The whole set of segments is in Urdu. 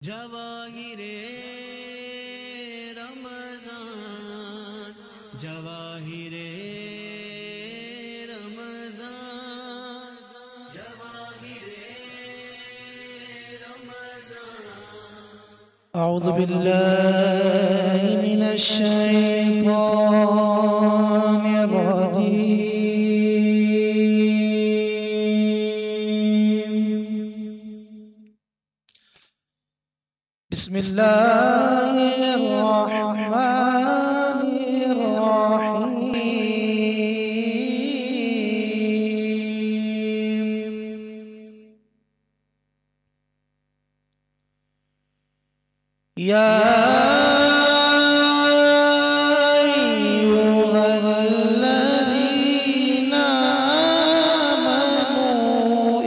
جواہر رمضان جواہر رمضان جواہر رمضان أعوذ بالله من الشيطان الرجيم بسم الله الرحمن الرحيم يا أيها الذين آمنوا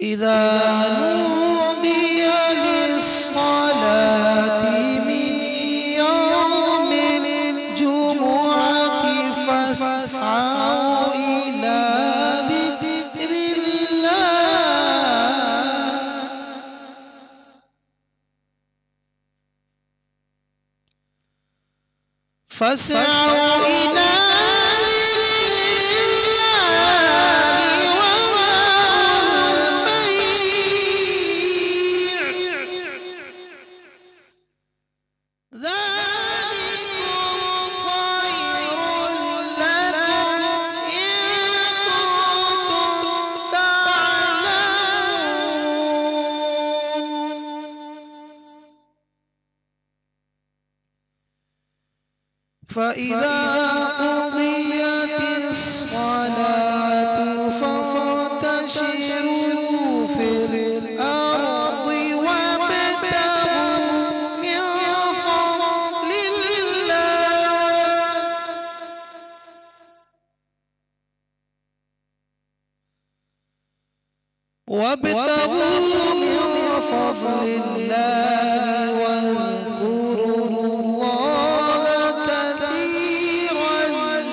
إذا نودي للصلاة من يوم الجمعة فاسعوا إلى ذكر فإذا قضيت الصلاة فانتشروا في الأرض وابتغوا من فضل الله واذكروا الله كثيرا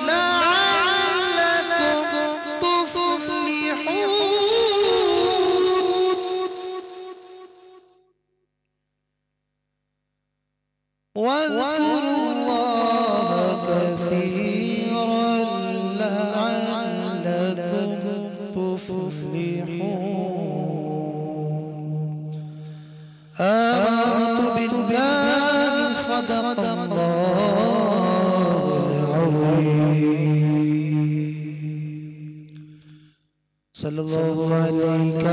لعلكم تفلحون واذكروا الله كثيرا لعلكم تفلحون آمنت بالله صدق الله العظيم صلى الله عليك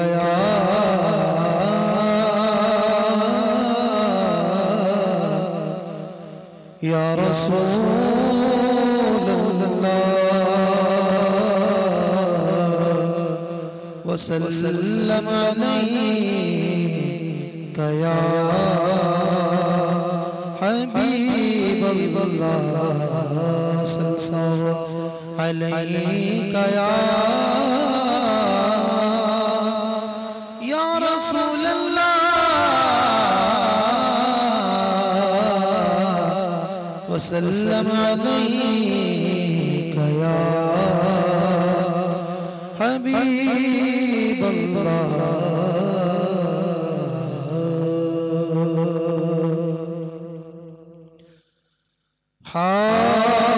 يا رسول الله وسلم عليك يا حبيب الله صلى الله عليك يا رسول الله وسلم عليك يا حبيب الله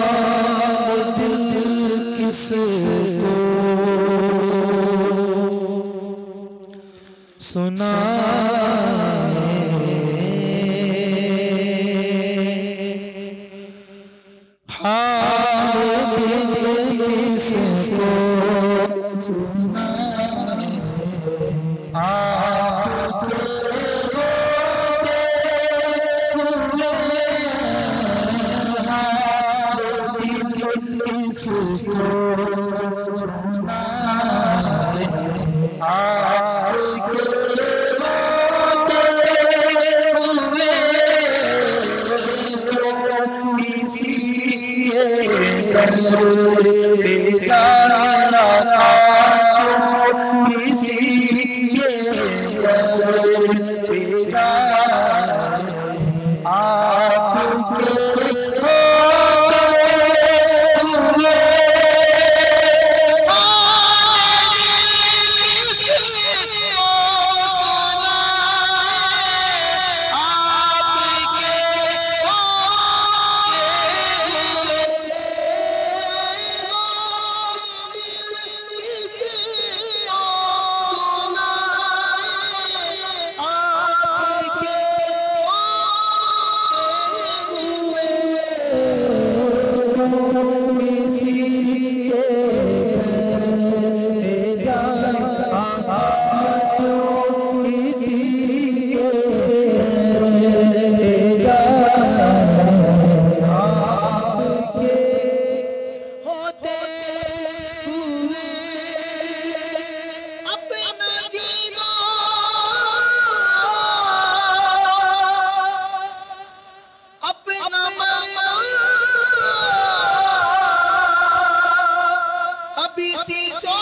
حال دل کس کو سنائے حال دل کس کو سنائے آپ کے روتے ہوئے حال دل کس کو سنائے آپ کے روتے ہوئے کسی بیچارہ تھا کسی بیچارہ آپ کے کسی کے جان کسی کے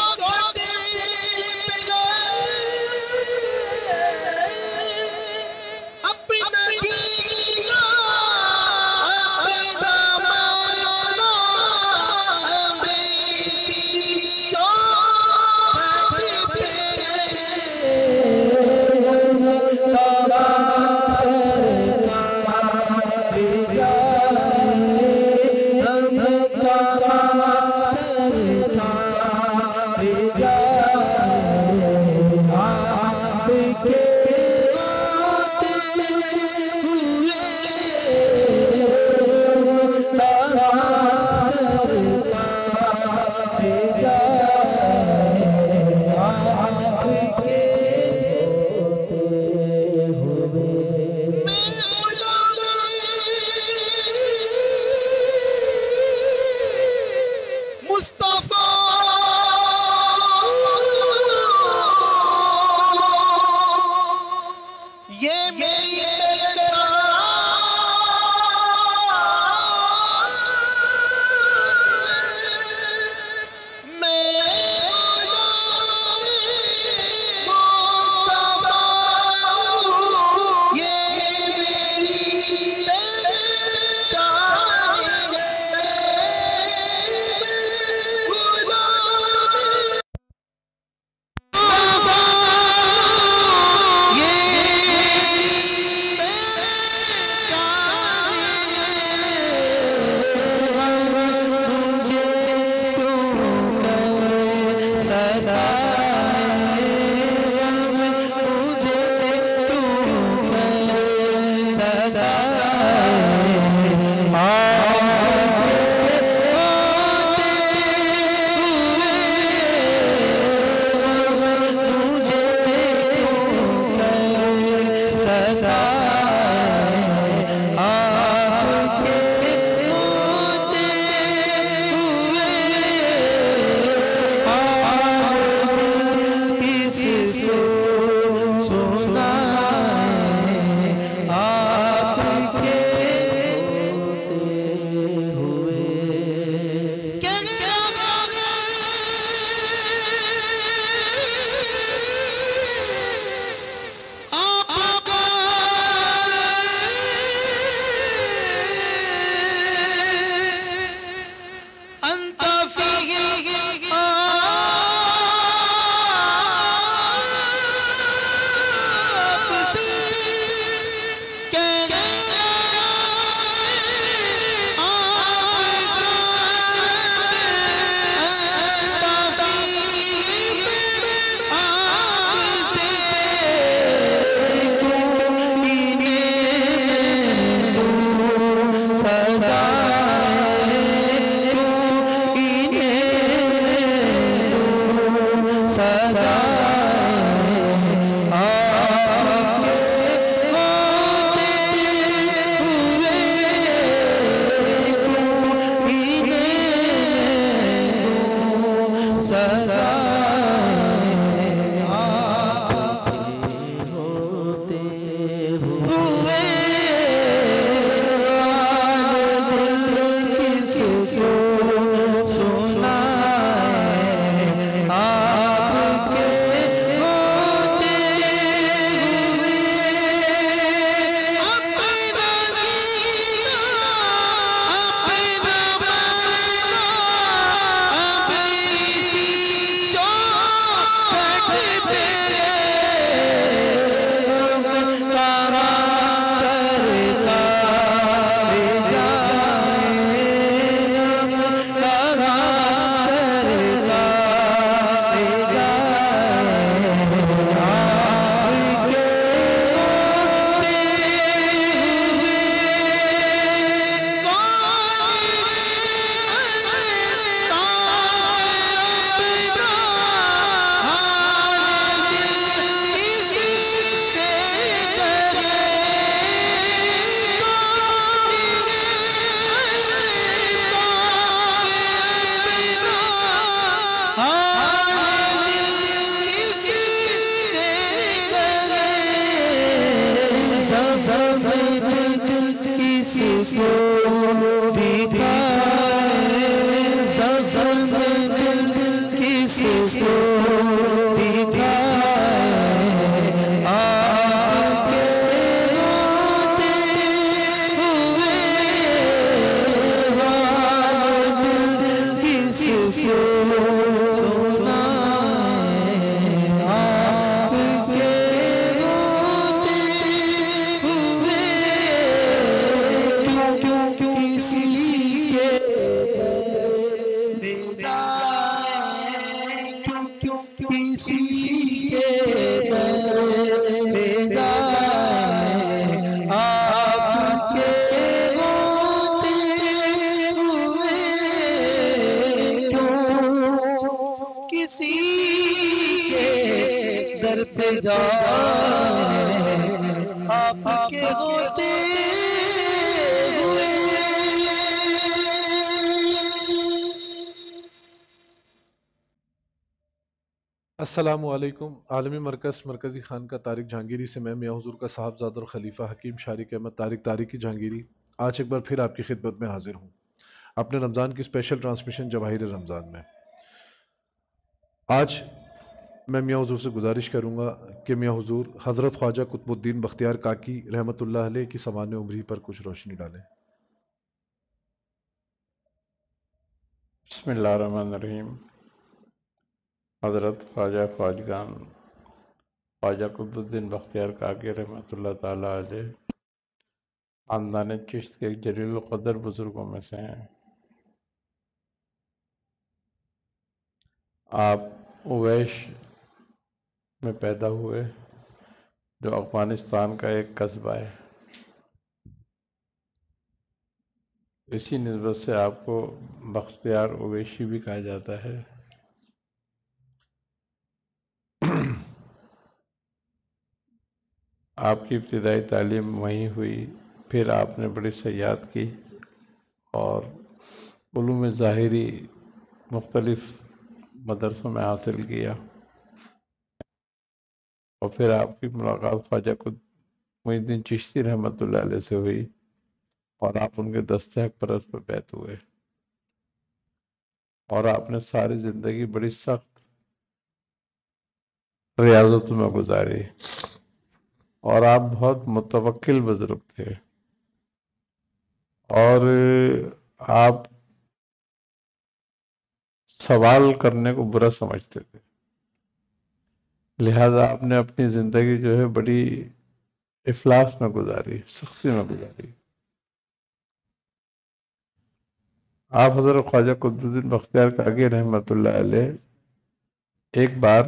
کس کو دکھائے زخم دل کس کو دکھائے آپ کے روتے ہوئے حال دل کس کو سنائے آپ کے روتے ہوئے کیوں کسی کے کیوں کسی کے آپ کے روتے ہوئے کیوں کسی کے در پہ جائے آپ کے ہوتے ہوئے. السلام علیکم. عالمی مرکز مرکزی خانقاہ طارق جہانگیری سے میں میاں حضور کا صاحبزادہ اور خلیفہ حکیم شارق احمد طارق طارقی جہانگیری آج ایک بار پھر آپ کی خدمت میں حاضر ہوں اپنے رمضان کی اسپیشل ٹرانسمیشن جواہر رمضان میں. آج میں میاں حضور سے گزارش کروں گا کہ میاں حضور حضرت خواجہ قطب الدین بختیار کاکی رحمۃ اللہ علیہ کی سمان عمری پر کچھ روشنی ڈالیں. بسم اللہ الرحمن الرحیم. حضرت خواجہ خواجگان خواجہ قطب الدین بختیار کاکی رحمۃ اللہ تعالیٰ علیہ خاندان چشت کے ایک جلیل القدر بزرگوں میں سے ہیں. آپ اویش میں پیدا ہوئے جو افغانستان کا ایک قصبہ ہے. اسی نسبت سے آپ کو بختیار اویشی بھی کہا جاتا ہے. آپ کی ابتدائی تعلیم وہیں ہوئی، پھر آپ نے بڑی سیاحت کی اور علوم ظاہری مختلف مدرسوں میں حاصل کیا، اور پھر آپ کی ملاقات خواجہ محی الدین چشتی رحمۃ اللہ علیہ سے ہوئی اور آپ ان کے دست حق پرست پر بیعت ہوئے، اور آپ نے ساری زندگی بڑی سخت ریاضتوں میں گزاری، اور آپ بہت متوکل بزرگ تھے، اور آپ سوال کرنے کو برا سمجھتے تھے، لہذا آپ نے اپنی زندگی جو ہے بڑی افلاس میں گزاری، سختی میں گزاری. آپ حضرت خواجہ قطب الدین بختیار کاکی رحمۃ اللہ علیہ ایک بار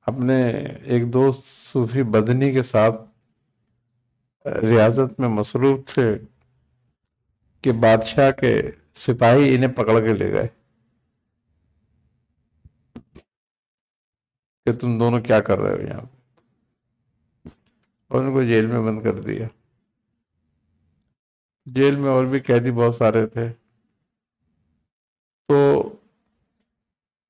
اپنے ایک دوست صوفی بدنی کے ساتھ ریاضت میں مصروف تھے کہ بادشاہ کے سپاہی انہیں پکڑ کے لے گئے کہ تم دونوں کیا کر رہے ہو یہاں پہ، اور ان کو جیل میں بند کر دیا. جیل میں اور بھی قیدی بہت سارے تھے، تو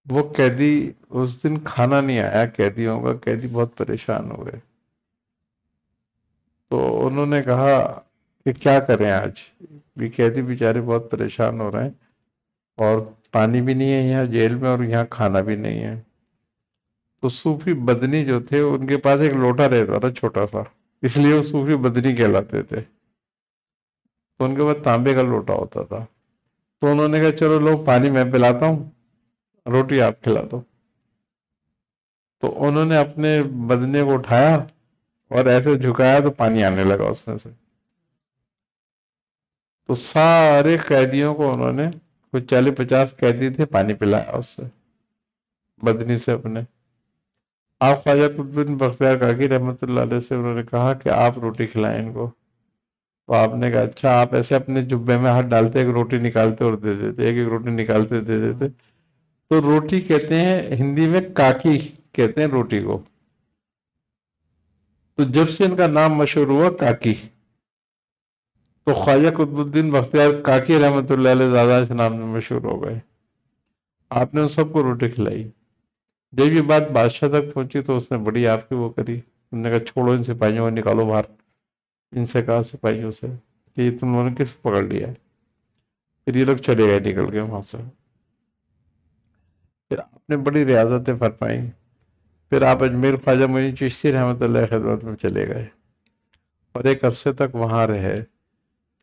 وہ قیدی اس دن کھانا نہیں آیا قیدیوں کا، قیدی بہت پریشان ہوئے. تو انہوں نے کہا کہ کیا کریں، آج بھی قیدی بیچارے بہت پریشان ہو رہے ہیں اور پانی بھی نہیں ہے یہاں جیل میں اور یہاں کھانا بھی نہیں ہے. تو صوفی بدنی جو تھے ان کے پاس ایک لوٹا رہتا تھا چھوٹا سا، اس لیے وہ صوفی بدنی کہلاتے تھے. تو ان کے پاس تانبے کا لوٹا ہوتا تھا. تو انہوں نے کہا چلو لو پانی میں پلاتا ہوں، روٹی آپ کھلا دو. تو انہوں نے اپنے بدنے کو اٹھایا اور ایسے جھکایا تو پانی آنے لگا اس میں سے. تو سارے قیدیوں کو انہوں نے، کچھ 40-50 قیدی تھے، پانی پلایا اس سے، بدنی سے اپنے. آپ خواجہ قطب الدین بختیار کاکی رحمۃ اللہ علیہ سے انہوں نے کہا کہ آپ روٹی کھلائیں ان کو. تو آپ نے کہا اچھا. آپ ایسے اپنے جبے میں ہاتھ ڈالتے، ایک روٹی نکالتے اور دے دیتے، ایک ایک روٹی نکالتے دے دیتے. تو روٹی کہتے ہیں ہندی میں کاکی کہتے ہیں روٹی کو. تو جب سے ان کا نام مشہور ہوا کاکی، تو خواجہ قطب الدین بختیار کاکی رحمۃ اللہ علیہ زادہ کے نام میں مشہور ہو گئے. آپ نے ان سب کو روٹی کھلائی. جب یہ بات بادشاہ تک پہنچی تو اس نے بڑی آپ کی وہ کری، انہوں نے کہا چھوڑو ان سپاہیوں کو، نکالو باہر. ان سے کہا سپاہیوں سے کہ یہ تم لوگوں نے کس پکڑ لیا ہے؟ پھر یہ لوگ چلے گئے نکل کے وہاں سے. پھر آپ نے بڑی ریاضتیں فرمائی. پھر آپ اجمیر خواجہ معین چشتی رحمۃ اللہ خدمت میں چلے گئے اور ایک عرصے تک وہاں رہے.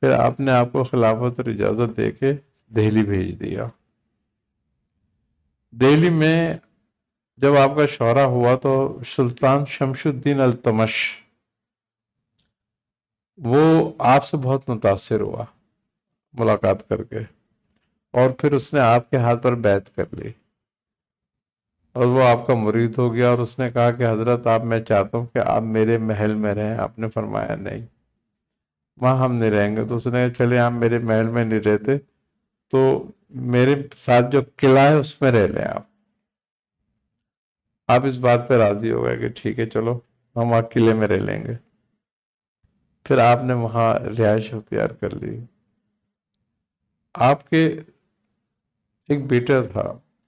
پھر آپ نے آپ کو خلافت اور اجازت دے کے دہلی بھیج دیا. دہلی میں جب آپ کا شورا ہوا تو سلطان شمش الدین التمش وہ آپ سے بہت متاثر ہوا ملاقات کر کے، اور پھر اس نے آپ کے ہاتھ پر بیعت کر لی اور وہ آپ کا مرید ہو گیا. اور اس نے کہا کہ حضرت آپ، میں چاہتا ہوں کہ آپ میرے محل میں رہیں. آپ نے فرمایا نہیں، وہاں ہم نہیں رہیں گے. تو اس نے کہا چلے آپ میرے محل میں نہیں رہتے تو میرے ساتھ جو قلعہ ہے اس میں رہ لیں آپ. آپ اس بات پہ راضی ہو گئے کہ ٹھیک ہے چلو ہم وہاں قلعے میں رہ لیں گے. پھر آپ نے وہاں رہائش اختیار کر لی. آپ کے ایک بیٹا تھا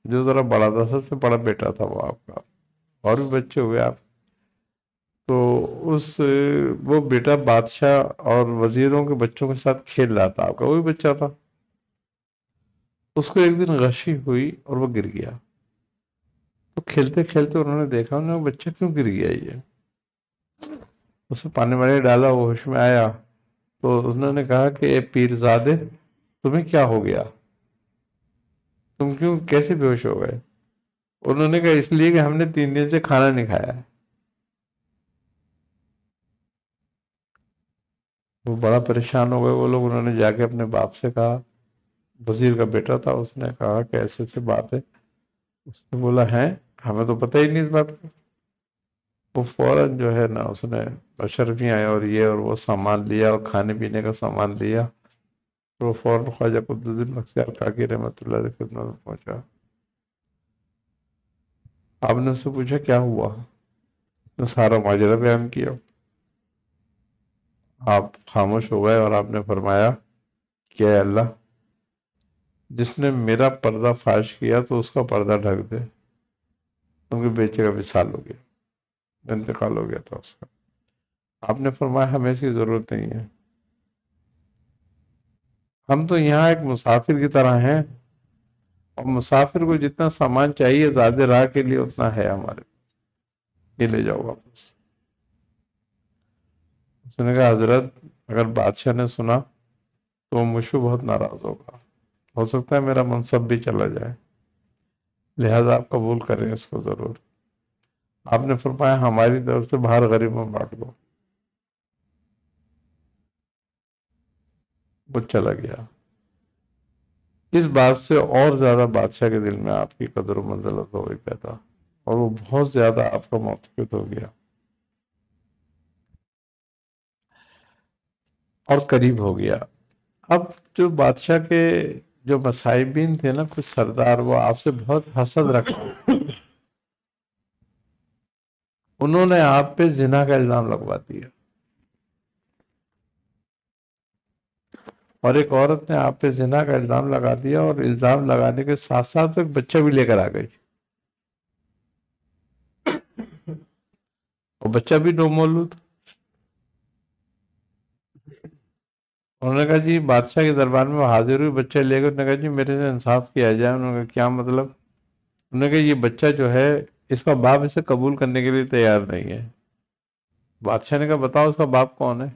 جو ذرا بڑا تھا، سب سے بڑا بیٹا تھا وہ آپ کا، اور بھی بچے ہوئے آپ. تو وہ بیٹا بادشاہ اور وزیروں کے بچوں کے ساتھ کھیل رہا تھا، آپ کا وہی بچہ تھا. اس کو ایک دن غشی ہوئی اور وہ گر گیا. تو کھیلتے کھیلتے انہوں نے دیکھا، انہوں نے بچہ کیوں گر گیا یہ. اس نے پانی واڑی ڈالا، وہ ہوش میں آیا تو انہوں نے کہا کہ اے پیرزادے تمہیں کیا ہو گیا، تم کیوں کیسے بے ہوش ہو گئے. انہوں نے کہا اس لیے کہ ہم نے 3 دن سے کھانا نہیں کھایا ہے. وہ بڑا پریشان ہو گئے وہ لوگ. انہوں نے جا کے اپنے باپ سے کہا، وزیر کا بیٹا تھا، اس نے کہا کہ ایسے ایسے بات ہے. اس نے بولا ہے ہمیں تو پتہ ہی نہیں اس بات کا. وہ فوراً جو ہے نا اس نے اشرفیاں اور یہ اور وہ سامان لیا اور کھانے پینے کا سامان لیا. تو وہ فوراً خواجہ قطب بختیار کاکی رحمۃ اللہ علیہ خدمت میں پہنچا. آپ نے اس سے پوچھا کیا ہوا، اس نے سارا ماجرا بیان کیا. آپ خاموش ہو گئے اور آپ نے فرمایا کہ اے اللہ، جس نے میرا پردہ فاش کیا تو اس کا پردہ ڈھک دے. ان کے بیٹے کا وصال ہو گیا، انتقال ہو گیا تھا اس کا. آپ نے فرمایا ہمیں اس کی ضرورت نہیں ہے، ہم تو یہاں ایک مسافر کی طرح ہیں، اور مسافر کو جتنا سامان چاہیے زیادہ راہ کے لیے اتنا ہے ہمارے، یہ لے جاؤ واپس. اس نے کہا حضرت اگر بادشاہ نے سنا تو وہ مجھ سے بہت ناراض ہوگا، ہو سکتا ہے میرا منصب بھی چلا جائے، لہذا آپ قبول کریں اس کو ضرور. آپ نے فرمایا ہماری طرف سے باہر غریبوں میں بانٹ دو. وہ چلا گیا. اس بات سے اور زیادہ بادشاہ کے دل میں آپ کی قدر و منزلت ہو گئی پیدا، اور وہ بہت زیادہ آپ کا معتقد ہو گیا اور قریب ہو گیا. اب جو بادشاہ کے جو مصاحبین تھے نا کچھ سردار، وہ آپ سے بہت حسد رکھتے، انہوں نے آپ پہ زنا کا الزام لگوا دیا. اور ایک عورت نے آپ پہ زنا کا الزام لگا دیا، اور الزام لگانے کے ساتھ ساتھ ایک بچہ بھی لے کر آ گئی، اور بچہ بھی نومولود. انہوں نے کہا جی بادشاہ کے دربار میں وہ حاضر ہوئی، بچہ لے کر. انہوں نے کہا جی میرے سے انصاف کیا جائے. انہوں نے کہا کیا مطلب. انہوں نے کہا یہ بچہ جو ہے اس کا باپ اسے قبول کرنے کے لیے تیار نہیں ہے. بادشاہ نے کہا بتاؤ اس کا باپ کون ہے.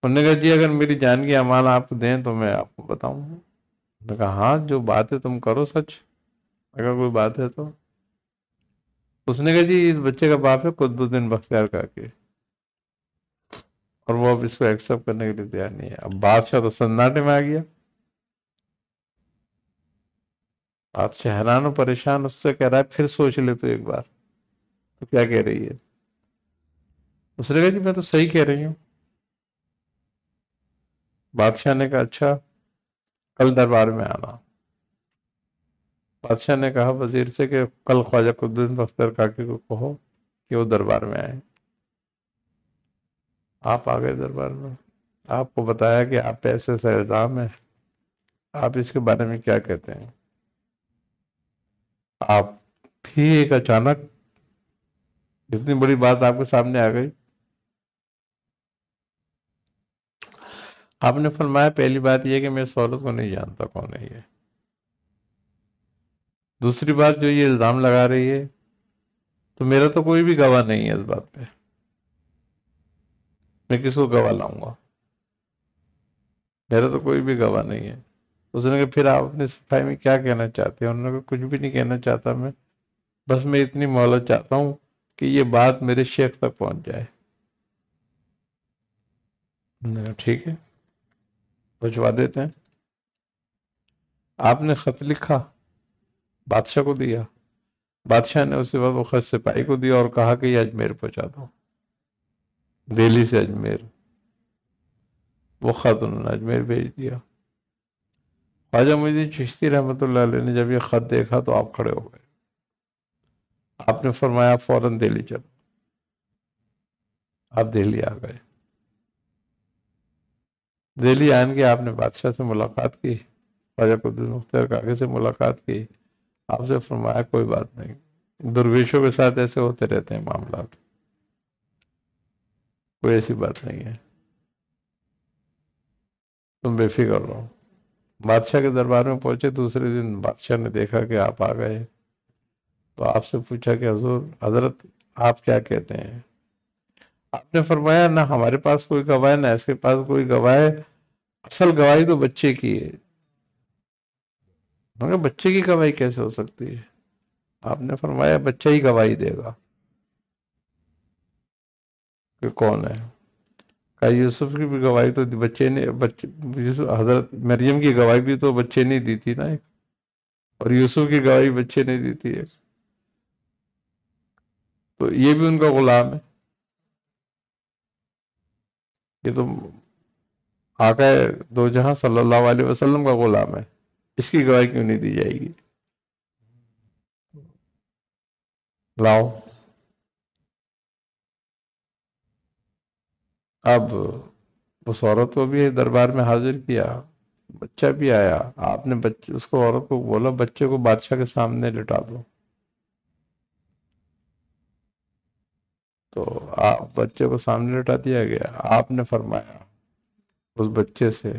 انہوں نے کہا جی اگر میری جان کی امان آپ دیں تو میں آپ کو بتاؤں گا. انہوں نے کہا ہاں جو بات ہے تم کرو سچ، اگر کوئی بات ہے تو. اس نے کہا جی اس بچے کا باپ ہے قطب الدین بختیار کاکی، اور وہ اب اس کو ایکسپٹ کرنے کے لیے تیار نہیں ہے. اب بادشاہ تو سناٹے میں آ گیا. بادشاہ حیران و پریشان، اس سے کہہ رہا ہے پھر سوچ لے تو ایک بار، تو کیا کہہ رہی ہے. اس نے کہا جی میں تو صحیح کہہ رہی ہوں. بادشاہ نے کہا اچھا کل دربار میں آنا. بادشاہ نے کہا وزیر سے کہ کل خواجہ قطب الدین بختیار کاکی کو کہو کہ وہ دربار میں آئے. آپ آ گئے دربار میں. آپ کو بتایا کہ آپ پہ ایسے ایسا الزام ہے، آپ اس کے بارے میں کیا کہتے ہیں. آپ بھی ایک اچانک اتنی بڑی بات آپ کے سامنے آ گئی. آپ نے فرمایا پہلی بات یہ کہ میں اس عورت کو نہیں جانتا کون ہے یہ. دوسری بات جو یہ الزام لگا رہی ہے تو میرا تو کوئی بھی گواہ نہیں ہے اس بات پہ، میں کس کو گواہ لاؤں گا؟ میرا تو کوئی بھی گواہ نہیں ہے. اس نے کہا پھر آپ اپنی صفائی میں کیا کہنا چاہتے ہیں؟ انہوں نے کہا کچھ بھی نہیں کہنا چاہتا میں، بس میں اتنی مہلت چاہتا ہوں کہ یہ بات میرے شیخ تک پہنچ جائے. میں نے کہا ٹھیک ہے پہنچوا دیتے ہیں. آپ نے خط لکھا، بادشاہ کو دیا، بادشاہ نے اس کے بعد وہ خط سپاہی کو دیا اور کہا کہ یہ اجمیر پہنچا دو، دہلی سے اجمیر. وہ خط انہوں نے اجمیر بھیج دیا. خواجہ معین الدین چشتی رحمۃ اللہ علیہ نے جب یہ خط دیکھا تو آپ کھڑے ہو گئے. آپ نے فرمایا فوراً دہلی چلو. آپ دہلی آ گئے. دہلی آن کے آپ نے بادشاہ سے ملاقات کی، خواجہ قدس مختار کاکے سے ملاقات کی. آپ سے فرمایا کوئی بات نہیں، درویشوں کے ساتھ ایسے ہوتے رہتے ہیں معاملات، کوئی ایسی بات نہیں ہے، تم بے فکر رہو. بادشاہ کے دربار میں پہنچے. دوسرے دن بادشاہ نے دیکھا کہ آپ آ گئے تو آپ سے پوچھا کہ حضرت آپ کیا کہتے ہیں؟ آپ نے فرمایا نہ ہمارے پاس کوئی گواہ ہے نہ اس کے پاس کوئی گواہ ہے، اصل گواہی تو بچے کی ہے. مگر بچے کی گواہی کیسے ہو سکتی ہے؟ آپ نے فرمایا بچہ ہی گواہی دے گا کہ کون ہے. کہا یوسف کی بھی گواہی تو بچے نے، حضرت مریم کی گواہی بھی تو بچے نے دی تھی نا ایک، اور یوسف کی گواہی بچے نے دی تھی ایک، تو یہ بھی ان کا غلام ہے. یہ تو آقا دو جہاں صلی اللہ علیہ وسلم کا غلام ہے، اس کی گواہی کیوں نہیں دی جائے گی؟ لاؤ. اب اس عورت کو بھی دربار میں حاضر کیا، بچہ بھی آیا. آپ نے اس کو عورت کو بولا بچے کو بادشاہ کے سامنے لٹا دو. تو آپ بچے کو سامنے لٹا دیا گیا. آپ نے فرمایا اس بچے سے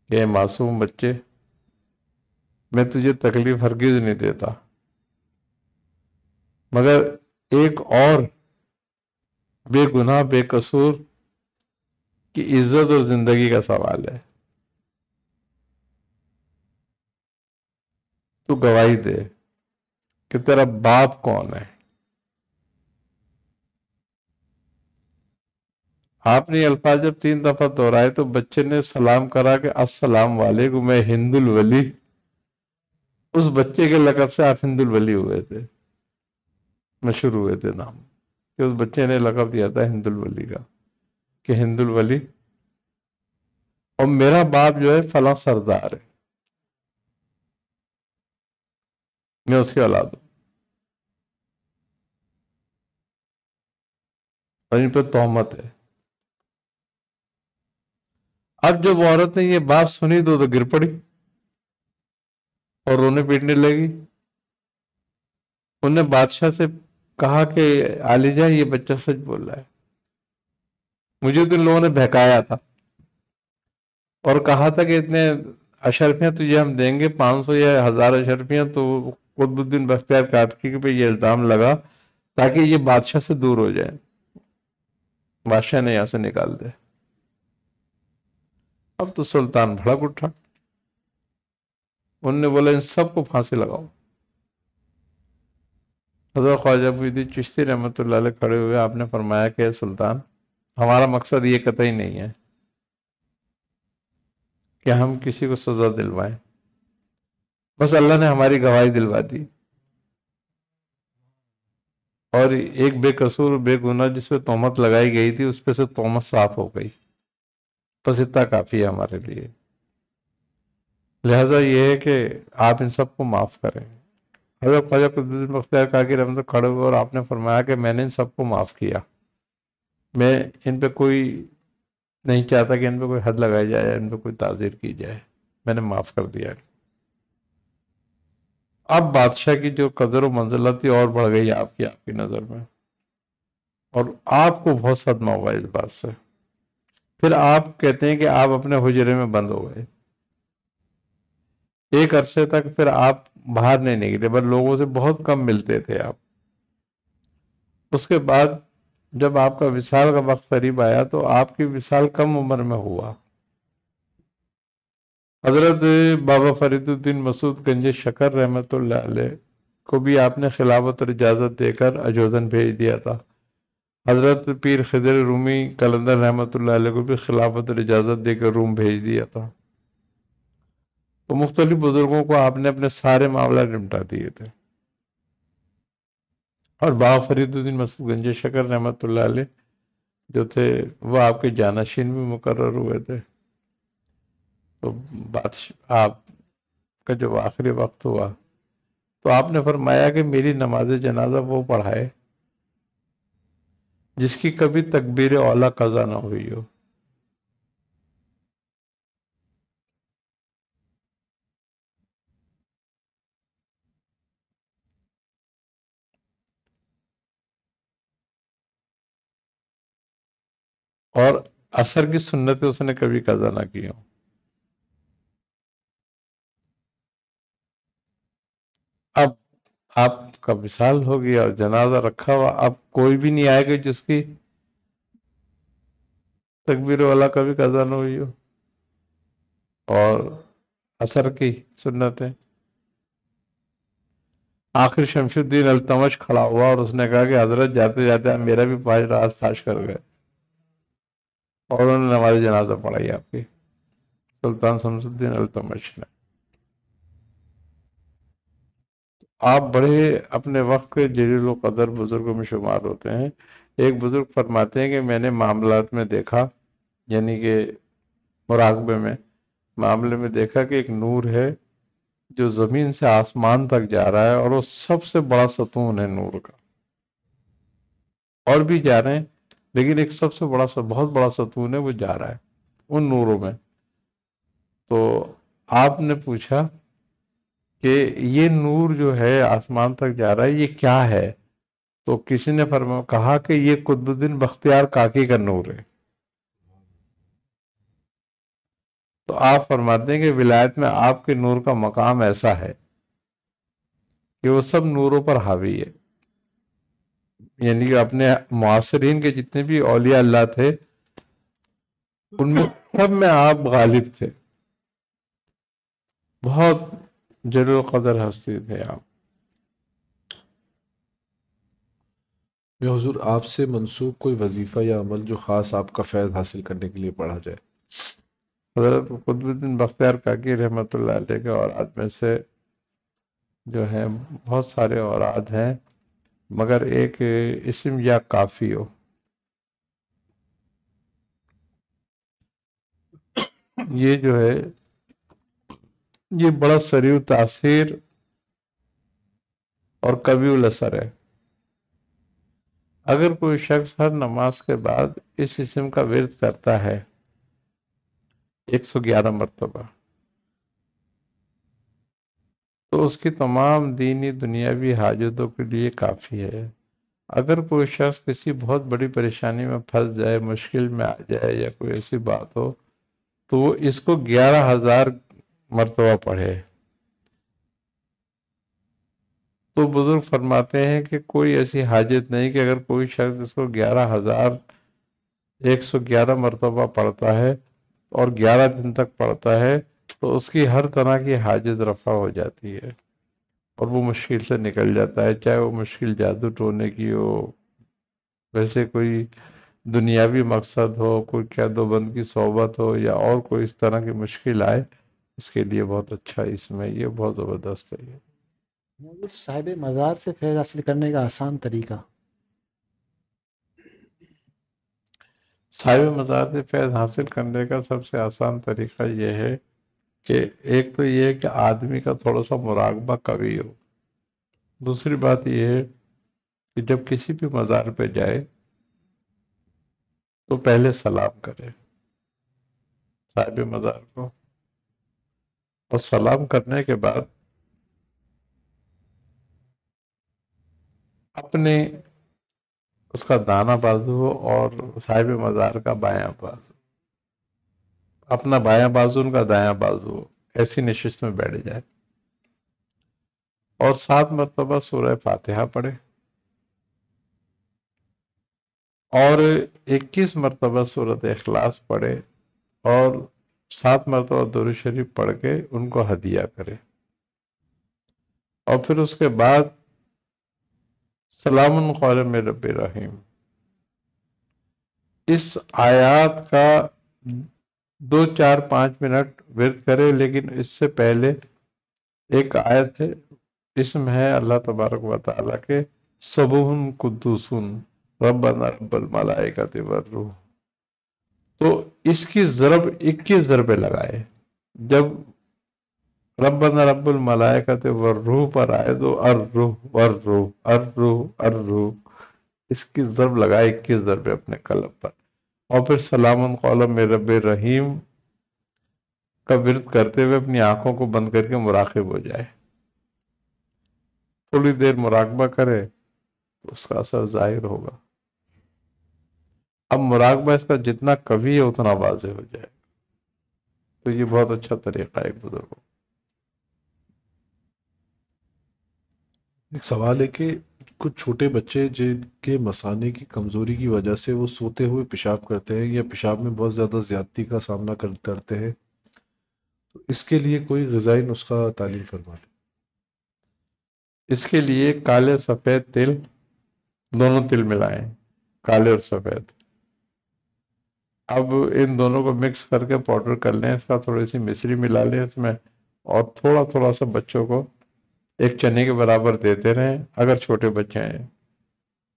کہ معصوم بچے میں تجھے تکلیف ہرگز نہیں دیتا، مگر ایک اور بے گناہ بے قصور کی عزت اور زندگی کا سوال ہے. تو گواہی دے کہ تیرا باپ کون ہے. آپ نے یہ الفاظ جب 3 دفعہ دہرائے تو بچے نے سلام کرا کہ السلام علیکم میں ہند الولی. اس بچے کے لقب سے آپ ہند الولی ہوئے تھے، مشہور ہوئے تھے نام، کہ اس بچے نے لقب دیا تھا ہند الولی کا، کہ ہند الولی، اور میرا باپ جو ہے فلاں سردار ہے، میں اس کی اولاد ہوں. اور ان پہ تہمت ہے. اب جب عورت نے یہ بات سنی تو گر پڑی اور رونے پیٹنے لگی. انہوں نے بادشاہ سے کہا کہ عالیجہ یہ بچہ سچ بول رہا ہے، مجھے تو ان لوگوں نے بہکایا تھا اور کہا تھا کہ اتنے اشرفیاں تجھے ہم دیں گے، 500 یا 1000 اشرفیاں. تو قطب الدین بختیار کاتکی پہ یہ الزام لگا تاکہ یہ بادشاہ سے دور ہو جائے، بادشاہ نے یہاں سے نکال دے. اب تو سلطان بھڑک اٹھا. انہوں نے بولا ان سب کو پھانسی لگاؤ. حضرت خواجہ معین الدین چشتی رحمۃ اللہ علیہ کھڑے ہوئے. آپ نے فرمایا کہ سلطان ہمارا مقصد یہ قطعی نہیں ہے کہ ہم کسی کو سزا دلوائیں، بس اللہ نے ہماری گواہی دلوا دی اور ایک بے قصور بے گناہ جس پہ تہمت لگائی گئی تھی اس پہ سے تہمت صاف ہو گئی، بس اتنا کافی ہے ہمارے لیے. لہذا یہ ہے کہ آپ ان سب کو معاف کریں. حضرت خواجہ قطب الدین بختیار کاکی رحمۃ اللہ کھڑے ہوئے اور آپ نے فرمایا کہ میں نے ان سب کو معاف کیا، میں ان پہ کوئی نہیں چاہتا کہ ان پہ کوئی حد لگائی جائے، ان پہ کوئی تعزیر کی جائے، میں نے معاف کر دیا. اب بادشاہ کی جو قدر و منزلت تھی اور بڑھ گئی آپ کی نظر میں. اور آپ کو بہت صدمہ ہوا اس بات سے. پھر آپ کہتے ہیں کہ آپ اپنے حجرے میں بند ہو گئے. ایک عرصے تک پھر آپ باہر نہیں نکلے، بس لوگوں سے بہت کم ملتے تھے آپ. اس کے بعد جب آپ کا وصال کا وقت قریب آیا تو آپ کی وصال کم عمر میں ہوا. حضرت بابا فرید الدین مسعود گنج شکر رحمۃ اللہ علیہ کو بھی آپ نے خلافت اور اجازت دے کر اجودن بھیج دیا تھا. حضرت پیر خضر رومی قلندر رحمۃ اللہ علیہ کو بھی خلافت اور اجازت دے کر روم بھیج دیا تھا. تو مختلف بزرگوں کو آپ نے اپنے سارے معاملات نمٹا دیے تھے. اور بابا فرید الدین مسعود گنج شکر رحمۃ اللہ علیہ جو تھے وہ آپ کے جانشین بھی مقرر ہوئے تھے. تو آپ کا جب آخری وقت ہوا تو آپ نے فرمایا کہ میری نماز جنازہ وہ پڑھائے جس کی کبھی تکبیر اولیٰ قضا نہ ہوئی ہو. اور عصر کی سنتیں اس نے کبھی قضا نہ کی ہوں. اب آپ کا وصال ہو گیا اور جنازہ رکھا ہوا، اب کوئی بھی نہیں آئے گا جس کی تکبیر اولیٰ کبھی قضا نہ ہوئی ہو. اور عصر کی سنتیں، آخر شمس الدین التمش کھڑا ہوا اور اس نے کہا کہ حضرت جاتے جاتے آپ میرا بھی پاس راز تاش کر گئے. اور انہوں نے نماز جنازہ پڑھائی آپ کی، سلطان شمس الدین التمش نے. آپ بڑے اپنے وقت کے جلیل و قدر بزرگوں میں شمار ہوتے ہیں. ایک بزرگ فرماتے ہیں کہ میں نے معاملات میں دیکھا، یعنی کہ مراقبے میں معاملے میں دیکھا کہ ایک نور ہے جو زمین سے آسمان تک جا رہا ہے، اور وہ سب سے بڑا ستون ہے نور کا. اور بھی جا رہے ہیں لیکن ایک سب سے بڑا بہت بڑا ستون ہے وہ جا رہا ہے ان نوروں میں. تو آپ نے پوچھا کہ یہ نور جو ہے آسمان تک جا رہا ہے یہ کیا ہے؟ تو کسی نے کہا کہ یہ قطب الدین بختیار کاکی کا نور ہے. تو آپ فرماتے ہیں کہ ولایت میں آپ کے نور کا مقام ایسا ہے کہ وہ سب نوروں پر حاوی ہے. یعنی کہ اپنے معاصرین کے جتنے بھی اولیاء اللہ تھے ان میں سب میں آپ غالب تھے. بہت جلیل و قدر ہستی تھے آپ. میں حضور آپ سے منسوب کوئی وظیفہ یا عمل جو خاص آپ کا فیض حاصل کرنے کے لیے پڑھا جائے. حضرت قطب الدین بختیار کاکی رحمۃ اللہ علیہ کے اوراد میں سے جو ہے بہت سارے اوراد ہیں، مگر ایک اسم یا کافی ہو. یہ جو ہے یہ بڑا سریع تاثیر اور قوی الاثر ہے. اگر کوئی شخص ہر نماز کے بعد اس اسم کا ورد کرتا ہے 111 مرتبہ تو اس کی تمام دینی دنیاوی حاجتوں کے لیے کافی ہے. اگر کوئی شخص کسی بہت بڑی پریشانی میں پھنس جائے، مشکل میں آ جائے یا کوئی ایسی بات ہو تو وہ اس کو 11,000 مرتبہ پڑھے. تو بزرگ فرماتے ہیں کہ کوئی ایسی حاجت نہیں کہ اگر کوئی شخص اس کو 11,111 مرتبہ پڑھتا ہے اور 11 دن تک پڑھتا ہے تو اس کی ہر طرح کی حاجت رفع ہو جاتی ہے اور وہ مشکل سے نکل جاتا ہے، چاہے وہ مشکل جادو ٹونے کی ہو، ویسے کوئی دنیاوی مقصد ہو، کوئی قید و بند کی صحبت ہو، یا اور کوئی اس طرح کی مشکل آئے. اس کے لیے بہت اچھا اس میں یہ بہت زبردست ہے. صاحب مزار سے فیض حاصل کرنے کا آسان طریقہ. صاحب مزار سے فیض حاصل کرنے کا سب سے آسان طریقہ یہ ہے کہ ایک تو یہ ہے کہ آدمی کا تھوڑا سا مراقبہ قوی ہو. دوسری بات یہ ہے کہ جب کسی بھی مزار پہ جائے تو پہلے سلام کرے صاحب مزار کو، اور سلام کرنے کے بعد اپنے اس کا دانا بازو ہو اور صاحب مزار کا بایاں بازو، اپنا بایاں بازو ان کا دایاں بازو ہو، ایسی نشست میں بیٹھ جائے اور 7 مرتبہ سورہ فاتحہ پڑھے اور 21 مرتبہ سورۃ اخلاص پڑھے اور 7 مرتبہ درود شریف پڑھ کے ان کو ہدیہ کرے، اور پھر اس کے بعد سلام قولا من رب رحیم، اس آیات کا 2 4 5 منٹ ورد کرے، لیکن اس سے پہلے ایک آیت ہے، اسم ہے اللہ تبارک و تعالیٰ کے سبوح قدوس ربنا رب الملائکۃ والروح، تو اس کی ضرب 21 ضربے لگائے، جب ربنا رب الملائکۃ والروح پر آئے تو الروح والروح الروح الروح، اس کی ضرب لگائے 21 ضربے اپنے قلب پر، اور پھر سلام قولا من رب رحیم کا ورد کرتے ہوئے اپنی آنکھوں کو بند کر کے مراقب ہو جائے، تھوڑی دیر مراقبہ کرے تو اس کا اثر ظاہر ہوگا۔ اب مراقبہ اس کا جتنا قوی ہے اتنا واضح ہو جائے، تو یہ بہت اچھا طریقہ ہے بزرگوں۔ ایک سوال ہے کہ کچھ چھوٹے بچے جن کے مثانے کی کمزوری کی وجہ سے وہ سوتے ہوئے پیشاب کرتے ہیں یا پیشاب میں بہت زیادہ زیادتی کا سامنا کرتے ہیں، تو اس کے لیے کوئی غذائی نسخہ تعلیم فرما دیں۔ اس کے لیے کالے سفید تل، دونوں تل ملائیں، کالے اور سفید، اب ان دونوں کو مکس کر کے پاؤڈر کر لیں، اس کا تھوڑی سی مصری ملا لیں اس میں، اور تھوڑا تھوڑا سا بچوں کو ایک چنے کے برابر دیتے رہیں، اگر چھوٹے بچے ہیں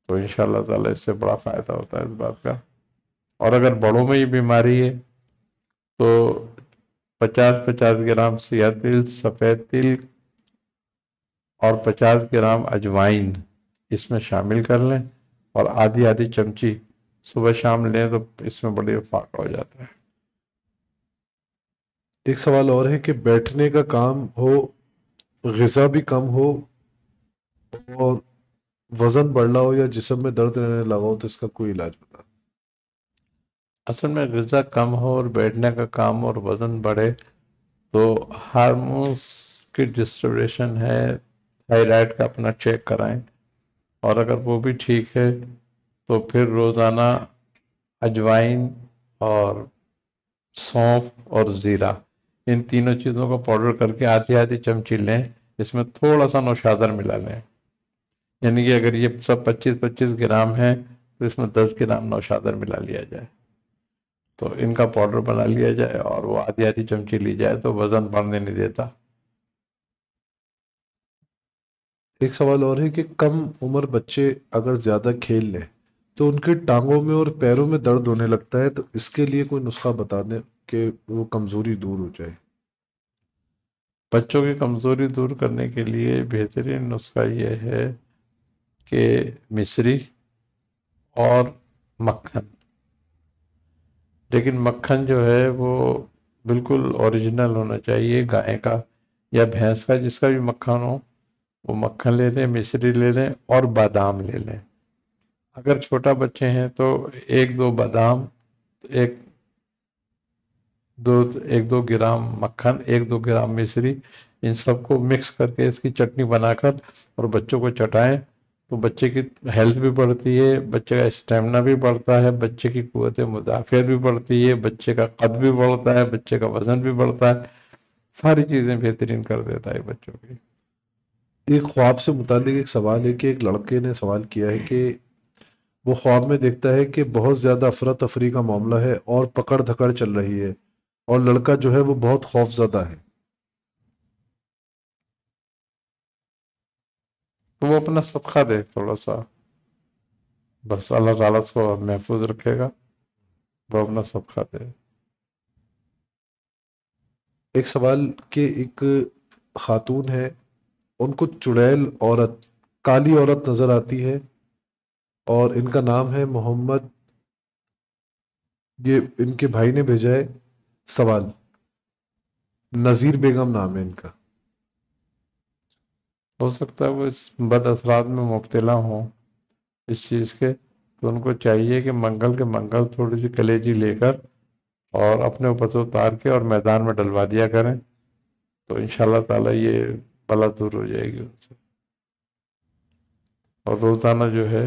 تو انشاءاللہ تعالی اس سے بڑا فائدہ ہوتا ہے اس بات کا، اور اگر بڑوں میں یہ بیماری ہے تو 50 گرام سیاہ تل، سفید تل اور 50 گرام اجوائن اس میں شامل کر لیں، اور آدھی آدھی چمچی صبح شام لیں تو اس میں بڑی فائدہ ہو جاتا ہے۔ ایک سوال اور ہے کہ بیٹھنے کا کام ہو، غذا بھی کم ہو اور وزن بڑھنا ہو یا جسم میں درد رہنے لگا ہو، تو اس کا کوئی علاج بتا۔ اصل میں غذا کم ہو اور بیٹھنے کا کام ہو اور وزن بڑھے تو ہارمونس کی ڈسٹربیشن ہے، تھائرائیڈ کا اپنا چیک کرائیں، اور اگر وہ بھی ٹھیک ہے تو پھر روزانہ اجوائن اور سونف اور زیرہ، ان تینوں چیزوں کو پاؤڈر کر کے آدھی آدھی چمچی لیں، اس میں تھوڑا سا نوشادر ملا لیں، یعنی کہ اگر یہ سب 25 گرام ہے تو اس میں 10 گرام نوشادر ملا لیا جائے، تو ان کا پاؤڈر بنا لیا جائے اور وہ آدھی آدھی چمچی لی جائے تو وزن بڑھنے نہیں دیتا۔ ایک سوال اور ہے کہ کم عمر بچے اگر زیادہ کھیل لیں تو ان کے ٹانگوں میں اور پیروں میں درد ہونے لگتا ہے، تو اس کے لیے کوئی نسخہ بتا دیں کہ وہ کمزوری دور ہو جائے۔ بچوں کی کمزوری دور کرنے کے لیے بہترین نسخہ یہ ہے کہ مصری اور مکھن، لیکن مکھن جو ہے وہ بالکل اوریجنل ہونا چاہیے، گائے کا یا بھینس کا، جس کا بھی مکھن ہو وہ مکھن لے لیں، مصری لے لیں اور بادام لے لیں۔ اگر چھوٹا بچے ہیں تو 1-2 بادام، ایک دو گرام مکھن، 1-2 گرام مصری، ان سب کو مکس کر کے اس کی چٹنی بنا کر اور بچوں کو چٹائیں تو بچے کی ہیلتھ بھی بڑھتی ہے، بچے کا اسٹیمنا بھی بڑھتا ہے، بچے کی قوت مدافعت بھی بڑھتی ہے، بچے کا قد بھی بڑھتا ہے، بچے کا وزن بھی بڑھتا ہے، ساری چیزیں بہترین کر دیتا ہے بچوں کی۔ ایک خواب سے متعلق ایک سوال ہے کہ ایک لڑکے نے سوال کیا ہے کہ وہ خواب میں دیکھتا ہے کہ بہت زیادہ افراتفری کا معاملہ ہے اور پکڑ دھکڑ چل رہی ہے، اور لڑکا جو ہے وہ بہت خوف زدہ ہے۔ تو وہ اپنا صدقہ دے تھوڑا سا، بس اللہ تعالیٰ اس کو محفوظ رکھے گا، وہ اپنا صدقہ دے۔ ایک سوال کہ ایک خاتون ہے، ان کو چڑیل عورت، کالی عورت نظر آتی ہے اور ان کا نام ہے محمد، یہ ان کے بھائی نے بھیجا ہے سوال، نذیر بیگم نام ہے ان کا۔ ہو سکتا ہے وہ اس بد اثرات میں مبتلا ہوں اس چیز کے، تو ان کو چاہیے کہ منگل کے منگل تھوڑی سی کلیجی لے کر اور اپنے اوپر سے اتار کے اور میدان میں ڈلوا دیا کریں، تو انشاءاللہ تعالی یہ بلا دور ہو جائے گی ان سے۔ اور روزانہ جو ہے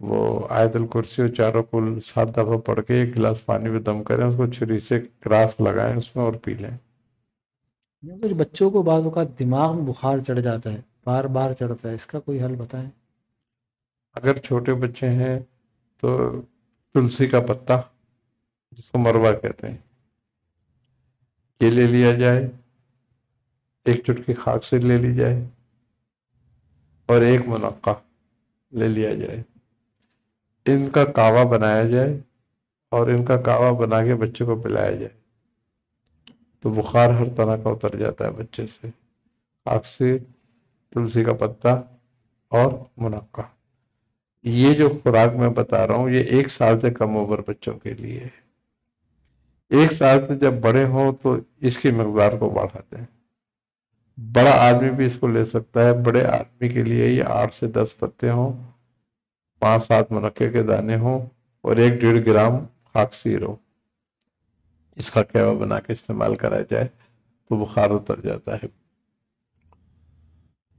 وہ آیت الکرسی اور چاروں کل 7 دفعہ پڑھ کے 1 گلاس پانی میں دم کریں، اس کو چھری سے کراس لگائیں اس میں اور پی لیں۔ کچھ بچوں کو بعض اوقات دماغ میں بخار چڑھ جاتا ہے، بار بار چڑھتا ہے، اس کا کوئی حل بتائیں؟ اگر چھوٹے بچے ہیں تو تلسی کا پتا، جس کو مروا کہتے ہیں، یہ لے لیا جائے، 1 چٹکی خاک سے لے لی جائے اور 1 منقع لے لیا جائے، ان کا کاوا بنایا جائے اور ان کا کاوا بنا کے بچے کو پلایا جائے تو بخار ہر طرح کا اتر جاتا ہے بچے سے۔ خاک سے، تلسی کا پتا اور منقع، یہ جو خوراک میں بتا رہا ہوں یہ 1 سال سے کم عمر بچوں کے لیے ہے۔ 1 سال سے جب بڑے ہوں تو اس کی مقدار کو بڑھا دیں۔ بڑا آدمی بھی اس کو لے سکتا ہے، بڑے آدمی کے لیے یہ 8 سے 10 پتے ہوں، 5-7 منقے کے دانے ہوں اور 1-1.5 گرام خاک سیر ہو، اس کا کیوا بنا کے استعمال کرا جائے تو بخار اتر جاتا ہے۔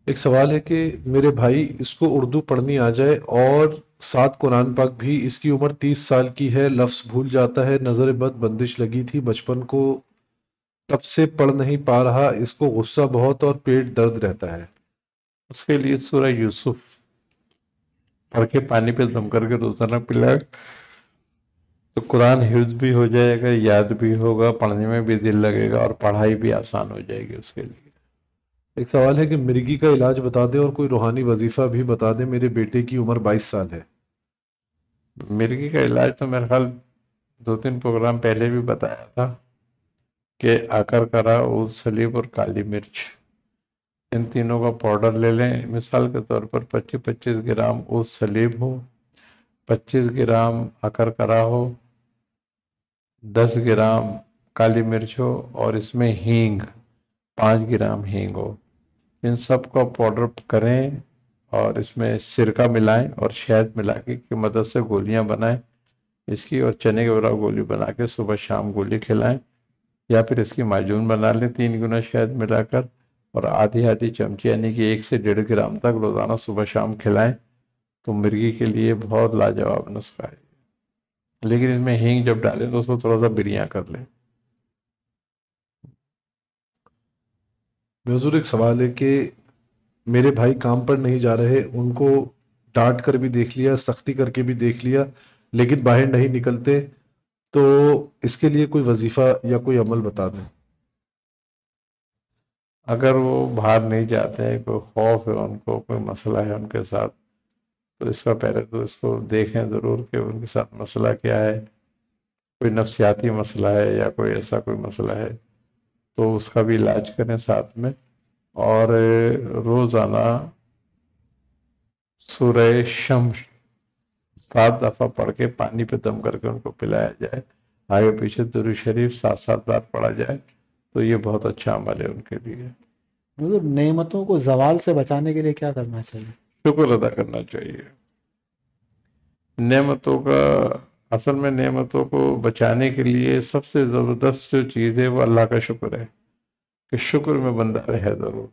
ایک سوال ہے کہ میرے بھائی اس کو اردو پڑھنی آ جائے اور 7 قرآن پاک بھی، اس کی عمر 30 سال کی ہے، لفظ بھول جاتا ہے، نظر بد بندش لگی تھی بچپن کو، تب سے پڑھ نہیں پا رہا، اس کو غصہ بہت اور پیٹ درد رہتا ہے۔ اس کے لیے سورہ یوسف پڑھ کے پانی پہ دم کر کے روزانہ پلائے تو قرآن حفظ بھی ہو جائے گا، یاد بھی ہوگا، پڑھنے میں بھی دل لگے گا اور پڑھائی بھی آسان ہو جائے گی اس کے لیے۔ ایک سوال ہے کہ مرگی کا علاج بتا دیں اور کوئی روحانی وظیفہ بھی بتا دیں، میرے بیٹے کی عمر 22 سال ہے۔ مرگی کا علاج تو میرے خیال 2-3 پروگرام پہلے بھی بتایا تھا کہ آکر کرا، عود سلیب اور کالی مرچ، ان تینوں کا پاؤڈر لے لیں۔ مثال کے طور پر 25-25 گرام عود سلیب ہو، 25 گرام آکر کرا ہو، 10 گرام کالی مرچ ہو اور اس میں ہینگ 5 گرام ہینگ ہو، ان سب کا پاؤڈر کریں اور اس میں سرکہ ملائیں اور شہد ملا کے کی مدد سے گولیاں بنائیں اس کی، اور چنے کے برابر گولی بنا کے صبح شام گولی کھلائیں، یا پھر اس کی معجون بنا لیں 3 گنا شہد ملا کر اور آدھی چمچی یعنی کہ 1 سے 1.5 گرام تک روزانہ صبح شام کھلائیں تو مرگی کے لیے بہت لاجواب نسخہ ہے۔ لیکن اس میں ہینگ جب ڈالیں تو اس کو تھوڑا سا بریاں کر لیں۔ حضور ایک سوال ہے کہ میرے بھائی کام پر نہیں جا رہے، ان کو ڈانٹ کر بھی دیکھ لیا، سختی کر کے بھی دیکھ لیا، لیکن باہر نہیں نکلتے، تو اس کے لیے کوئی وظیفہ یا کوئی عمل بتا دیں۔ اگر وہ باہر نہیں جاتے ہیں، کوئی خوف ہے ان کو، کوئی مسئلہ ہے ان کے ساتھ، تو اس کا پہلے تو اس کو دیکھیں ضرور کہ ان کے ساتھ مسئلہ کیا ہے، کوئی نفسیاتی مسئلہ ہے یا کوئی ایسا کوئی مسئلہ ہے تو اس کا بھی علاج کریں ساتھ میں، اور روزانہ سورہ شمس 7 دفعہ پڑھ کے پانی پہ دم کر کے ان کو پلایا جائے، آگے پیچھے درود شریف 7 بار پڑھا جائے تو یہ بہت اچھا عمل ہے ان کے لیے۔ حضور نعمتوں کو زوال سے بچانے کے لیے کیا کرنا چاہیے؟ شکر ادا کرنا چاہیے۔ نعمتوں کا، اصل میں نعمتوں کو بچانے کے لیے سب سے زبردست جو چیز ہے وہ اللہ کا شکر ہے، کہ شکر میں بندہ رہے ضرور۔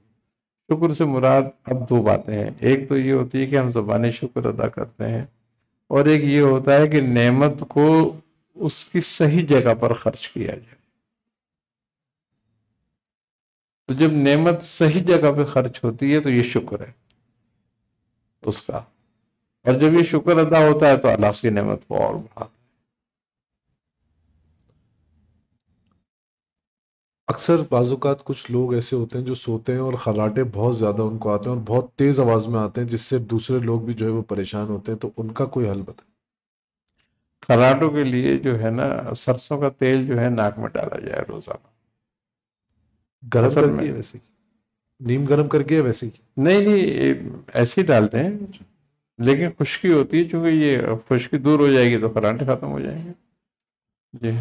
شکر سے مراد اب 2 باتیں ہیں، ایک تو یہ ہوتی ہے کہ ہم زبانی شکر ادا کرتے ہیں، اور ایک یہ ہوتا ہے کہ نعمت کو اس کی صحیح جگہ پر خرچ کیا جائے۔ تو جب نعمت صحیح جگہ پہ خرچ ہوتی ہے تو یہ شکر ہے اس کا، اور جب یہ شکر ادا ہوتا ہے تو اللہ اس کی نعمت کو اور بڑھاتا ہے۔ اکثر بعض اوقات کچھ لوگ ایسے ہوتے ہیں جو سوتے ہیں اور خراٹے بہت زیادہ ان کو آتے ہیں اور بہت تیز آواز میں آتے ہیں، جس سے دوسرے لوگ بھی جو ہے وہ پریشان ہوتے ہیں، تو ان کا کوئی حل بتائیں۔ خراٹوں کے لیے جو ہے نا، سرسوں کا تیل جو ہے ناک میں ڈالا جائے روزانہ۔ گرم اصل کر میں کے ویسے ہی، نیم گرم کر کے ویسے ہی؟ نہیں، ایسے ہی ڈالتے ہیں، لیکن خشکی ہوتی ہے، چونکہ یہ خشکی دور ہو جائے گی تو خراٹے ختم ہو جائیں گے۔ جی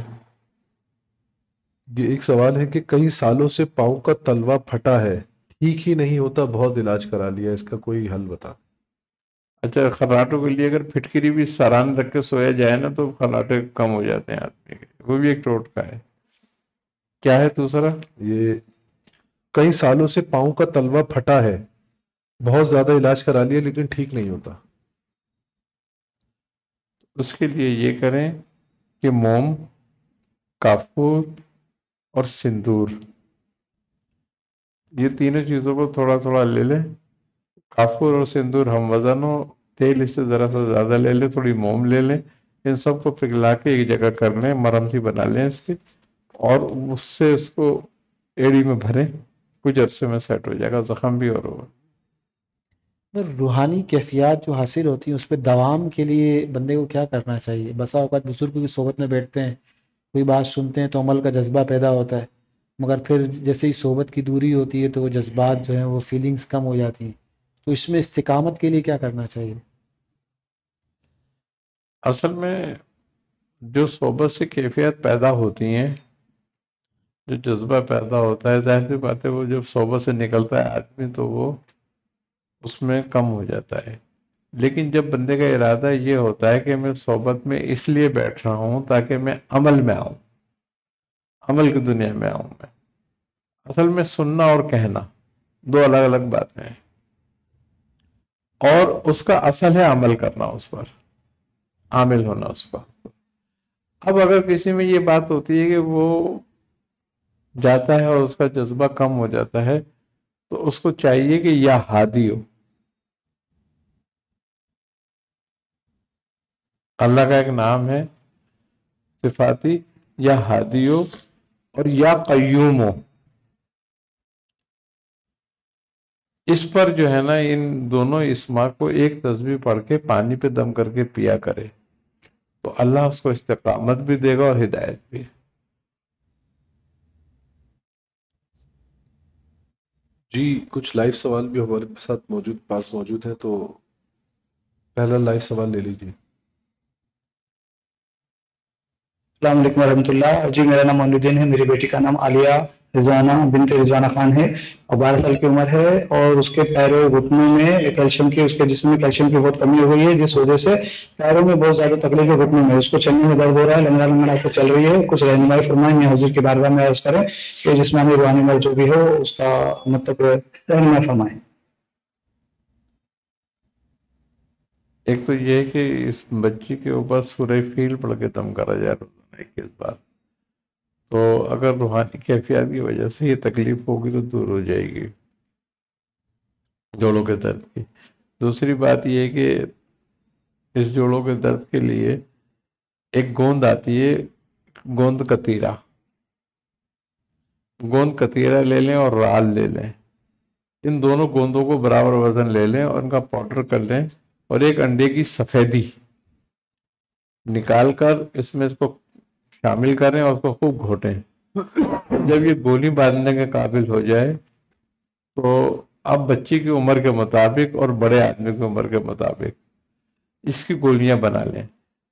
یہ ایک سوال ہے کہ کئی سالوں سے پاؤں کا تلوا پھٹا ہے، ٹھیک ہی نہیں ہوتا، بہت علاج کرا لیا، اس کا کوئی حل بتا۔ اچھا، خراٹوں کے لیے اگر پھٹکری بھی سران رکھ کے سویا جائے نا تو خراٹے کم ہو جاتے ہیں آدمی کے، وہ بھی ایک ٹوٹکا ہے۔ کیا ہے دوسرا؟ یہ کئی سالوں سے پاؤں کا تلوا پھٹا ہے، بہت زیادہ علاج کرا لیا لیکن ٹھیک نہیں ہوتا۔ اس کے لیے یہ کریں کہ موم، کافور اور سندور، یہ تینوں چیزوں کو تھوڑا تھوڑا لے لیں۔ کافور اور سندور ہم وزن ہو، تیل اس سے ذرا سا زیادہ لے لیں، تھوڑی موم لے لیں، ان سب کو پگھلا کے ایک جگہ کر لیں، مرم سی بنا لیں اس کی، اور اس سے اس کو ایڑی میں بھریں، کچھ عرصے میں سیٹ ہو جائے گا، زخم بھی اور ہوگا۔ روحانی کیفیات جو حاصل ہوتی ہیں اس پہ دوام کے لیے بندے کو کیا کرنا چاہیے؟ بسا اوقات بزرگوں کی صحبت میں بیٹھتے ہیں، کوئی بات سنتے ہیں تو عمل کا جذبہ پیدا ہوتا ہے، مگر پھر جیسے ہی صحبت کی دوری ہوتی ہے تو وہ جذبات جو ہیں وہ فیلنگز کم ہو جاتی ہیں، تو اس میں استقامت کے لیے کیا کرنا چاہیے؟ اصل میں جو صحبت سے کیفیت پیدا ہوتی ہیں، جو جذبہ پیدا ہوتا ہے، ظاہر سی بات ہے وہ جب صحبت سے نکلتا ہے آدمی تو وہ اس میں کم ہو جاتا ہے۔ لیکن جب بندے کا ارادہ یہ ہوتا ہے کہ میں صحبت میں اس لیے بیٹھ رہا ہوں تاکہ میں عمل میں آؤں، عمل کی دنیا میں آؤں، میں اصل میں سننا اور کہنا دو الگ الگ باتیں ہیں، اور اس کا اصل ہے عمل کرنا، اس پر عامل ہونا اس پر۔ اب اگر کسی میں یہ بات ہوتی ہے کہ وہ جاتا ہے اور اس کا جذبہ کم ہو جاتا ہے تو اس کو چاہیے کہ یا ہادی ہو، اللہ کا ایک نام ہے صفاتی، یا ہادی ہو اور یا قیوم ہو، اس پر جو ہے نا ان دونوں اسما کو ایک تسبیح پڑھ کے پانی پہ دم کر کے پیا کرے تو اللہ اس کو استقامت بھی دے گا اور ہدایت بھی۔ جی کچھ لائیو سوال بھی ہمارے ساتھ پاس موجود ہیں، تو پہلا لائیو سوال لے لیجیے۔ السلام علیکم ورحمۃ اللہ جی، میرا نام مولودین ہے، میری بیٹی کا نام عالیہ رضوانہ بنت رضوانہ خان ہے اور 12 سال کی عمر ہے، اور اس کے پیروں گھٹنوں میں کیلشیم کی، اس کے جسم میں کیلشیم کی بہت کمی ہوئی ہے، جس وجہ سے پیروں میں بہت زیادہ تکلیف ہے، گھٹنوں میں اس کو چلنے میں درد ہو رہا ہے، لنگڑا لنگڑا کے چل رہی ہے۔ کچھ رہنمائی فرمائیں، میں حضور کی بارگاہ میں عرض کریں کہ جسمانی روحانی مرض جو بھی ہو اس کا مطلب رہنمائی فرمائیں۔ ایک تو یہ کہ اس بچی کے اوپر سورہ فیل پڑھ کے دم کرا جائے روزانہ 21 بار، تو اگر روحانی کیفیات کی وجہ سے یہ تکلیف ہوگی تو دور ہو جائے گی جوڑوں کے درد کی۔ دوسری بات یہ کہ اس جوڑوں کے درد کے لیے ایک گوند آتی ہے، گوند کتیرا، گوند کتیرا لے لیں اور رال لے لیں، ان دونوں گوندوں کو برابر وزن لے لیں اور ان کا پاؤڈر کر لیں، اور ایک انڈے کی سفیدی نکال کر اس میں اس کو شامل کریں اور اس کو خوب گھوٹیں۔ جب یہ گولی باندھنے کے قابل ہو جائے تو اب بچی کی عمر کے مطابق اور بڑے آدمی کی عمر کے مطابق اس کی گولیاں بنا لیں،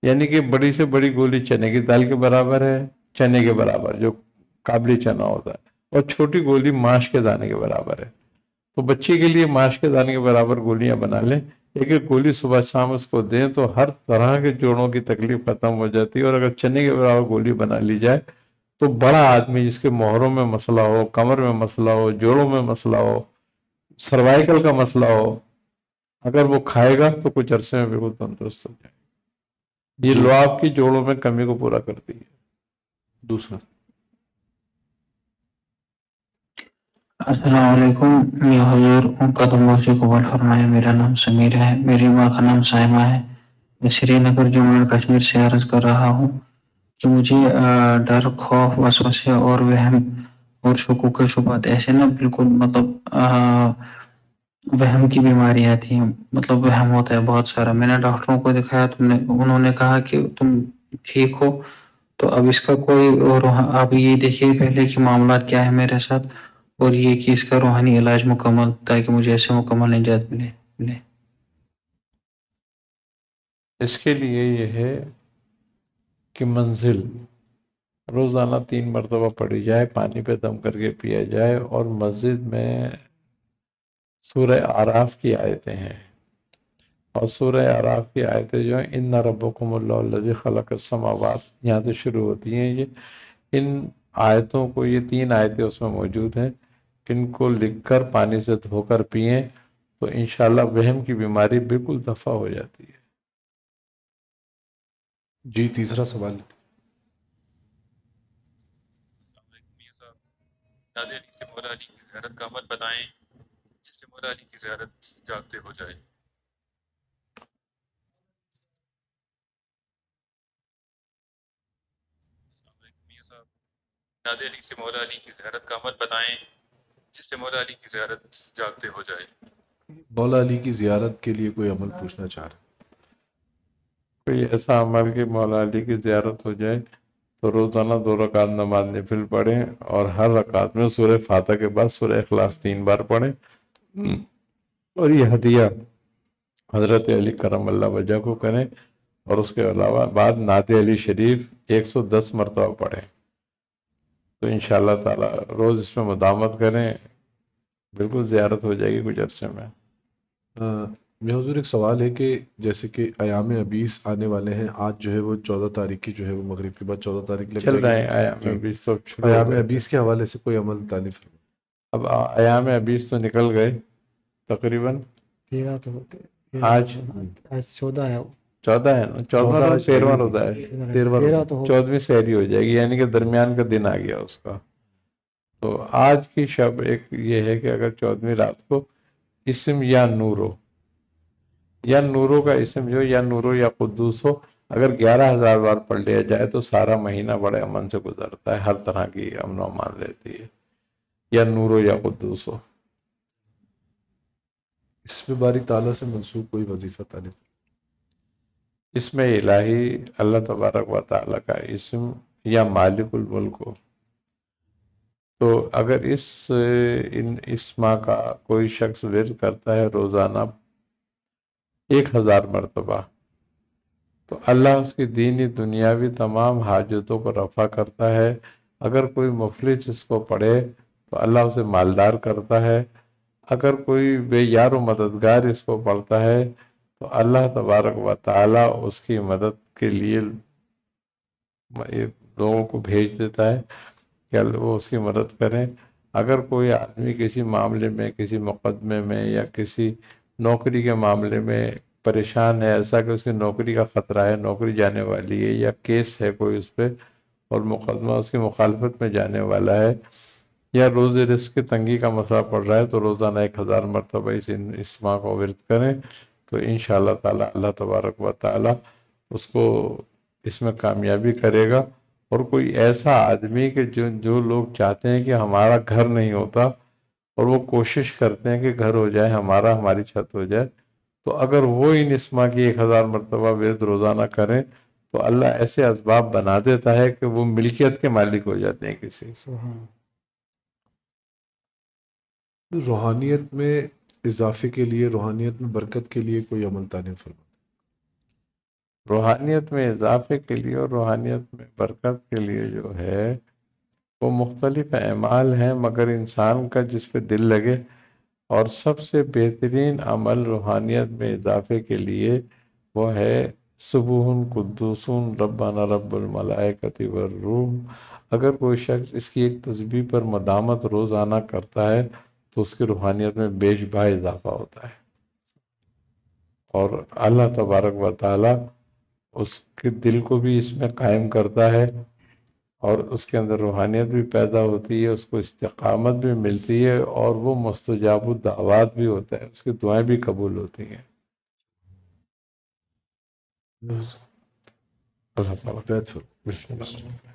یعنی کہ بڑی سے بڑی گولی چنے کی دال کے برابر ہے، چنے کے برابر جو کابلی چنا ہوتا ہے، اور چھوٹی گولی ماش کے دانے کے برابر ہے، تو بچی کے لیے ماش کے دانے کے برابر گولیاں بنا لیں، ایک ایک گولی صبح شام اس کو دیں تو ہر طرح کے جوڑوں کی تکلیف ختم ہو جاتی ہے۔ اور اگر چنے کے برابر گولی بنا لی جائے تو بڑا آدمی جس کے موہروں میں مسئلہ ہو، کمر میں مسئلہ ہو، جوڑوں میں مسئلہ ہو، سروائیکل کا مسئلہ ہو، اگر وہ کھائے گا تو کچھ عرصے میں بالکل تندرست ہو جائے گا۔ یہ جی لعاب کی جوڑوں میں کمی کو پورا کرتی ہے۔ دوسرا السلام علیکم، یا حضور قدموں سے قبول فرمائے۔ میرا نام سمیر ہے، میری ماں کا نام سائمہ ہے، میں سری نگر جموں اینڈ کشمیر سے عرض کر رہا ہوں کہ مجھے ڈر، خوف، وسوسے اور وہم اور شکوک شبہات ایسے نا بالکل مطلب وہم کی بیماریاں تھیں، مطلب وہم ہوتا ہے بہت سارا۔ میں نے ڈاکٹروں کو دکھایا، انہوں نے کہا کہ تم ٹھیک ہو، تو اب اس کا کوئی، اور اب یہ دیکھیے پہلے کی معاملات کیا ہے میرے ساتھ، اور یہ کہ اس کا روحانی علاج مکمل، تاکہ مجھے ایسے مکمل نجات ملے۔ اس کے لیے یہ ہے کہ منزل روزانہ 3 مرتبہ پڑھی جائے، پانی پہ دم کر کے پیا جائے، اور مسجد میں سورہ اعراف کی آیتیں ہیں، اور سورہ اعراف کی آیتیں جو ہیں ان ربکم اللہ الذی خلق السماوات یہاں سے شروع ہوتی ہیں. یہ ان آیتوں کو، یہ 3 آیتیں اس میں موجود ہیں، ان کو لکھ کر پانی سے دھو کر پئیں تو انشاءاللہ وہم کی بیماری بالکل دفع ہو جاتی ہے. جی تیسرا سوال. نادر علی سے مولا علی کی زیارت کا عمل بتائیں جس سے مولا علی کی زیارت جاگتے ہو جائے. نادر علی سے مولا علی کی زیارت کا عمل بتائیں جس سے مولا علی کی زیارت جاگتے ہو جائے. مولا علی کی زیارت کے لیے کوئی عمل پوچھنا چاہ رہے ہیں. کوئی ایسا عمل کہ مولا علی کی زیارت ہو جائے تو روزانہ 2 رکعت نماز نفل پڑھیں اور ہر رکعت میں سورہ فاتحہ کے بعد سورہ اخلاص 3 بار پڑھیں، اور یہ ہدیہ حضرت علی کرم اللہ وجہ کو کریں، اور اس کے علاوہ بعد نعت علی شریف 110 مرتبہ پڑھیں. تو انشاءاللہ تعالی روز اس میں مداومت کریں، بالکل زیارت ہو جائے گی کچھ عرصے میں. میاں حضور ایک سوال ہے کہ جیسے کہ ایام ابیس آنے والے ہیں، آج جو ہے وہ 14 تاریخ کی جو ہے وہ مغرب کے بعد 14 تاریخ لگ چل جائے رہے گی. ہیں ایام ابیس تو شروع ہو ایام گئے. ابیس کے حوالے سے کوئی عمل تعریف فرمائیں. اب ایام ابیس تو نکل گئے تقریباً. 13 تو ہوتے آج 14 ہے. 14 ہے نا، 14 روز 13واں روزہ ہے، 13 تو ہو 14ویں سحری ہو جائے گی، یعنی کہ درمیان کا دن آ گیا اس کا. تو آج کی شب ایک یہ ہے کہ اگر 14ویں رات کو اسم یا نورو کا اسم جو یا نورو یا قدوس ہو، اگر 11,000 بار پڑھ لیا جائے تو سارا مہینہ بڑے امن سے گزرتا ہے، ہر طرح کی امن و امان رہتی ہے. یا نورو یا قدوس ہو. اس میں باری تعالیٰ سے منسوب کوئی وظیفہ تعریف. اس میں الہی اللہ تبارک و تعالیٰ کا اسم یا مالک الملک ہو، تو اگر ان اسما کا کوئی شخص ورد کرتا ہے روزانہ 1000 مرتبہ، تو اللہ اس کی دینی دنیاوی تمام حاجتوں کو رفع کرتا ہے. اگر کوئی مفلس اس کو پڑھے تو اللہ اسے مالدار کرتا ہے. اگر کوئی بے یار و مددگار اس کو پڑھتا ہے تو اللہ تبارک و تعالی اس کی مدد کے لیے لوگوں کو بھیج دیتا ہے کہ وہ اس کی مدد کریں. اگر کوئی آدمی کسی معاملے میں، کسی مقدمے میں یا کسی نوکری کے معاملے میں پریشان ہے، ایسا کہ اس کی نوکری کا خطرہ ہے، نوکری جانے والی ہے، یا کیس ہے کوئی اس پہ اور مقدمہ اس کی مخالفت میں جانے والا ہے، یا روز رزق کی تنگی کا مسئلہ پڑ رہا ہے، تو روزانہ 1000 مرتبہ اس اسما کو ورد کریں تو انشاءاللہ تعالی اللہ تبارک و تعالی اس کو اس میں کامیابی کرے گا. اور کوئی ایسا آدمی کہ جو لوگ چاہتے ہیں کہ ہمارا گھر نہیں ہوتا اور وہ کوشش کرتے ہیں کہ گھر ہو جائے ہماری چھت ہو جائے، تو اگر وہ ان اسما کی 1000 مرتبہ ورد روزانہ کریں تو اللہ ایسے اسباب بنا دیتا ہے کہ وہ ملکیت کے مالک ہو جاتے ہیں کسی. روحانیت میں اضافے کے لیے، روحانیت میں برکت کے لیے کوئی عمل تعریف فرمائیں. روحانیت میں اضافے کے لیے اور روحانیت میں برکت کے لیے جو ہے وہ مختلف اعمال ہیں، مگر انسان کا جس پہ دل لگے. اور سب سے بہترین عمل روحانیت میں اضافے کے لیے وہ ہے سبوح قدوس ربنا رب الملائکۃ والروح. اگر کوئی شخص اس کی ایک تسبیح پر مدامت روزانہ کرتا ہے تو اس کی روحانیت میں بیش بہا اضافہ ہوتا ہے، اور اللہ تبارک و تعالی اس کے دل کو بھی اس میں قائم کرتا ہے، اور اس کے اندر روحانیت بھی پیدا ہوتی ہے، اس کو استقامت بھی ملتی ہے، اور وہ مستجاب الدعوات بھی ہوتا ہے، اس کی دعائیں بھی قبول ہوتی ہیں. اللہ تعالیٰ بسم اللہ.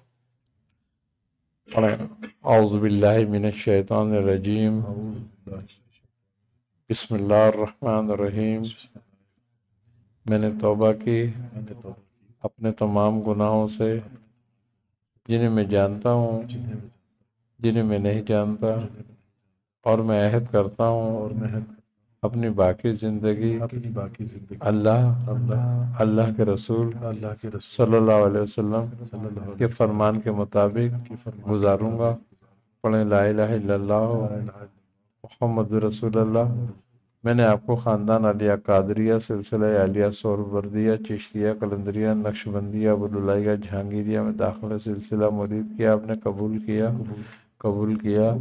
اعوذ باللہ من الشیطان الرجیم، بسم اللہ الرحمن الرحیم. میں نے توبہ کی اپنے تمام گناہوں سے، جنہیں میں جانتا ہوں، جنہیں میں نہیں جانتا، اور میں عہد کرتا ہوں اپنی باقی زندگی اللہ کے رسول صلی اللہ علیہ وسلم کے فرمان کے مطابق گزاروں گا. پڑھیں لا الہ الا اللہ محمد رسول اللہ میں نے آپ کو خاندان عالیہ قادریہ، سلسلہ عالیہ سہروردیہ، چشتیہ، قلندریہ، نقشبندیہ، ابوالعلائیہ، جہانگیریہ میں داخلہ سلسلہ مرید کیا، آپ نے قبول کیا، قبول کیا،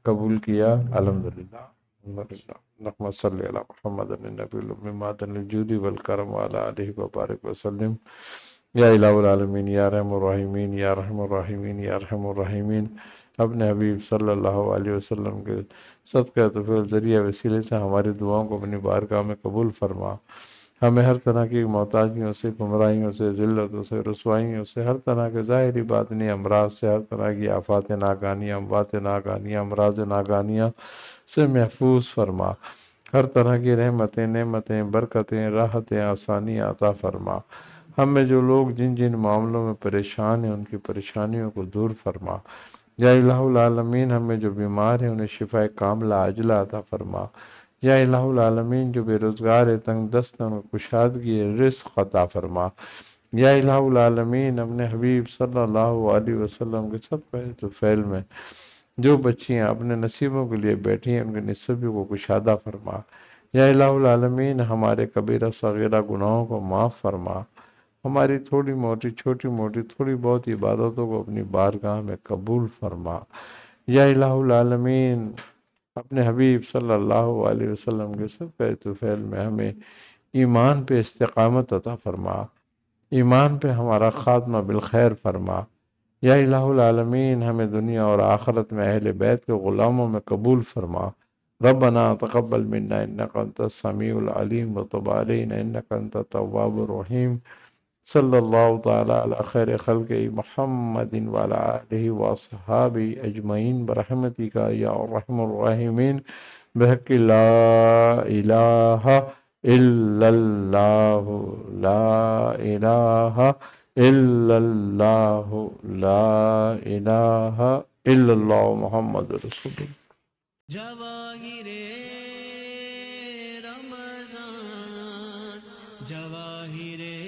قبول کیا، الحمدللہ الحمدللہ۔ اللہم صلی علی محمد النبی الأمی معدن الجود والکرم وعلی آلہ وبارک وسلم۔ یا الہ العالمین، یا رحم الرحیمین، یا رحم الرحیمین، یا رحم الرحیمین، اپنے حبیب صلی اللہ علیہ وسلم کے صدقہ طفیل ذریعہ وسیلے سے ہماری دعاؤں کو اپنی بارگاہ میں قبول فرما۔ ہمیں ہر طرح کی محتاجیوں سے، گمراہیوں سے، ذلتوں سے، رسوائیوں سے، ہر طرح کے ظاہری باطنی امراض سے، ہر طرح کی آفات ناگانیاں، اموات ناگانیاں، امراض ناگانیاں سے محفوظ فرما۔ ہر طرح کی رحمتیں، نعمتیں، برکتیں، راحتیں، آسانیاں عطا فرما۔ ہم میں جو لوگ جن جن معاملوں میں پریشان ہیں ان کی پریشانیوں کو دور فرما۔ یا الہ العالمین، ہم میں جو بیمار ہیں انہیں شفاء کاملہ عاجلہ عطا فرما۔ یا الہ العالمین، جو بے روزگار ہے، تنگ دست ہیں، ان کو کشادگی رزق عطا فرما۔ یا الہ العالمین، اپنے حبیب صلی اللہ علیہ وسلم کے صدقہ طفیل میں جو بچیاں اپنے نصیبوں کے لیے بیٹھی ہیں ان کے نصیبوں کو کشادہ فرما۔ یا الہ العالمین، ہمارے کبیرہ صغیرہ گناہوں کو معاف فرما۔ ہماری تھوڑی موٹی، چھوٹی موٹی، تھوڑی بہت عبادتوں کو اپنی بارگاہ میں قبول فرما۔ یا الہ العالمین، اپنے حبیب صلی اللہ علیہ وسلم کے صدقہ طفیل میں ہمیں ایمان پہ استقامت عطا فرما، ایمان پہ ہمارا خاتمہ بالخیر فرما۔ یا الہ العالمین، ہمیں دنیا اور آخرت میں اہل بیت کے غلاموں میں قبول فرما۔ ربنا تقبل منا انک انت السمیع العلیم وتب علینا انک انت التواب الرحیم۔ صلی اللہ تعالی علی خیر خلق محمد وعلی آلہ واصحابہ اجمعین برحمتک یا ارحم الراحمین بحق لا الہ الا اللہ، لا الہ الا اللہ، لا الہ الا اللہ محمد رسول اللہ۔ جواہر رمضان، جواہر